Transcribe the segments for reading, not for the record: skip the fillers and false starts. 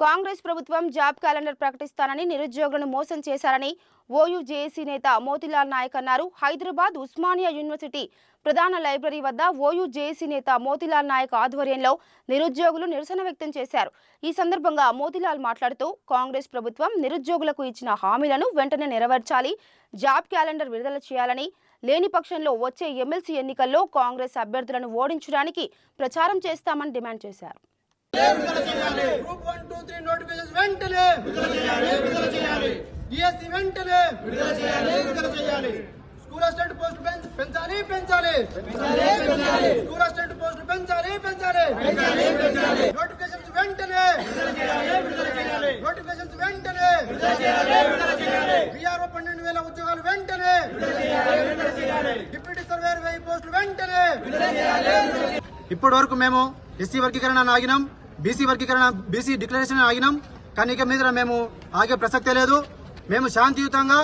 కాంగ్రెస్ ప్రభుత్వం job calendar ప్రకటిస్తానని నిరుద్యోగులను మోసం చేశారని ఓయూ జేఏసీ నేత మోతీలాల్ నాయక్ అన్నారు. హైదరాబాద్ ఉస్మానియా యూనివర్సిటీ ప్రధాన లైబ్రరీ వద్ద ఓయూ జేఏసీ నేత మోతీలాల్ నాయక్ ఆధ్వర్యంలో నిరుద్యోగులు నిరసన వ్యక్తం చేశారు. ఈ సందర్భంగా మోతీలాల్ మాట్లాడుతూ కాంగ్రెస్ ప్రభుత్వం నిరుద్యోగులకు ఇచ్చిన హామీలను వెంటనే నెరవేర్చాలి, జాబ్ క్యాలెండర్ విడుదల చేయాలని, లేని పక్షంలో వచ్చే ఎమ్మెల్సీ ఎన్నికల్లో కాంగ్రెస్ అభ్యర్థులను ఓడించడానికి ప్రచారం చేస్తామని డిమాండ్ చేశారు. గ్రూప్ 1, 2, 3 నోటిఫికేషన్స్ వెంటనే విడుదల చేయాలి. డిఎస్సి వెంటనే విడుదల చేయాలి. స్కూల్ అసిస్టెంట్ పోస్టులు పెంచాలి. స్కూల్ అసిస్టెంట్ పోస్టులు పెంచాలి. నోటిఫికేషన్స్ వెంటనే విఆర్ఓ 12,000 ఉద్యోగాలు వెంటనే, డిప్యూటీ సర్వేయర్ 1000 పోస్టులు వెంటనే. ఇప్పటి వరకు మేము ఎస్సీ వర్గీకరణ ఆగినాం, బీసీ డిక్లరేషన్ ఆగినాం. కానీ ఇక మీద మేము ఆగే ప్రసక్తే లేదు. మేము శాంతియుతంగా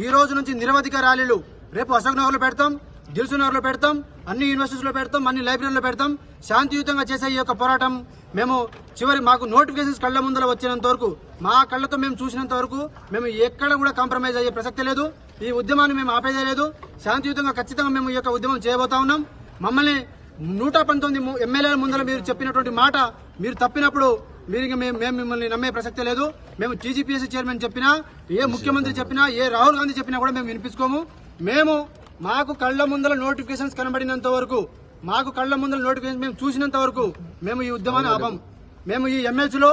ఈ రోజు నుంచి నిరవధిక ర్యాలీలు రేపు అశోక్ నగర్ లో పెడతాం, దిల్సుఖ్ నగర్ లో పెడతాం, అన్ని యూనివర్సిటీస్ లో పెడతాం, అన్ని లైబ్రరీలో పెడతాం. శాంతియుతంగా చేసే ఈ యొక్క పోరాటం మేము మాకు నోటిఫికేషన్స్ కళ్ల ముందర వచ్చినంత వరకు, మా కళ్లతో మేము చూసినంత వరకు మేము ఎక్కడ కూడా కాంప్రమైజ్ అయ్యే ప్రసక్తే లేదు. ఈ ఉద్యమాన్ని మేము ఆపేదే లేదు. శాంతియుతంగా ఖచ్చితంగా మేము ఈ యొక్క ఉద్యమం చేయబోతా ఉన్నాం. మమ్మల్ని 119 ఎమ్మెల్యేల ముందర మీరు చెప్పినటువంటి మాట మీరు తప్పినప్పుడు మేము మిమ్మల్ని నమ్మే ప్రసక్తే లేదు. మేము టీజీపీఎస్సీ చైర్మన్ చెప్పినా, ఏ ముఖ్యమంత్రి చెప్పినా, ఏ రాహుల్ గాంధీ చెప్పినా కూడా మేము వినిపించుకోము. మాకు కళ్ల ముందర నోటిఫికేషన్స్ కనబడినంత వరకు, మాకు కళ్ల ముందర నోటిఫికేషన్ మేము చూసినంత వరకు మేము ఈ ఉద్యమాన్ని ఆపం. మేము ఈ ఎమ్మెల్సీలో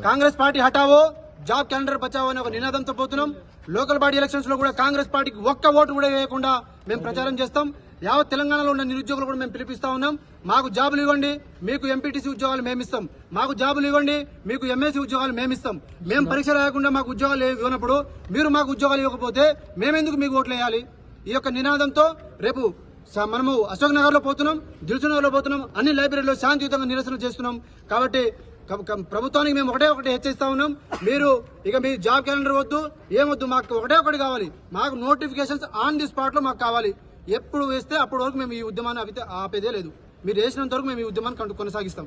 కాంగ్రెస్ పార్టీ హటావో, జాబ్ క్యాలెండర్ బచావో అనే ఒక నినాదంతో పోతున్నాం. లోకల్ బాడీ ఎలక్షన్స్ లో కూడా కాంగ్రెస్ పార్టీకి ఒక్క ఓటు కూడా వేయకుండా మేము ప్రచారం చేస్తాం. యావత్ తెలంగాణలో ఉన్న నిరుద్యోగులు కూడా మేము పిలిపిస్తా ఉన్నాం. మాకు జాబులు ఇవ్వండి, మీకు ఎంపీటీసీ ఉద్యోగాలు మేమిస్తాం. మాకు జాబులు ఇవ్వండి, మీకు ఎమ్మెల్సీ ఉద్యోగాలు మేమిస్తాం. మేము పరీక్ష రాయకుండా మాకు ఉద్యోగాలు ఇవ్వనప్పుడు మీరు మాకు ఉద్యోగాలు ఇవ్వకపోతే మేమెందుకు మీకు ఓట్లు వేయాలి? ఈ యొక్క నినాదంతో రేపు మనము అశోక్ నగర్ లో పోతున్నాం, దిల్సుఖ్ నగర్ లో పోతున్నాం, అన్ని లైబ్రరీలో శాంతియుతంగా నిరసన చేస్తున్నాం. కాబట్టి ప్రభుత్వానికి మేము ఒకటే హెచ్చరిస్తా ఉన్నాం. మీరు ఇక మీ జాబ్ క్యాలెండర్ వద్దు, ఏమొద్దు, మాకు ఒకటి కావాలి. మాకు నోటిఫికేషన్స్ ఆన్ ది స్పాట్ లో మాకు కావాలి. ఎప్పుడు వేస్తే అప్పటి వరకు మేము ఈ ఉద్యమాన్ని ఆపేదే లేదు. మీరు వేసినంత వరకు మేము ఈ ఉద్యమాన్ని కొనసాగిస్తాం.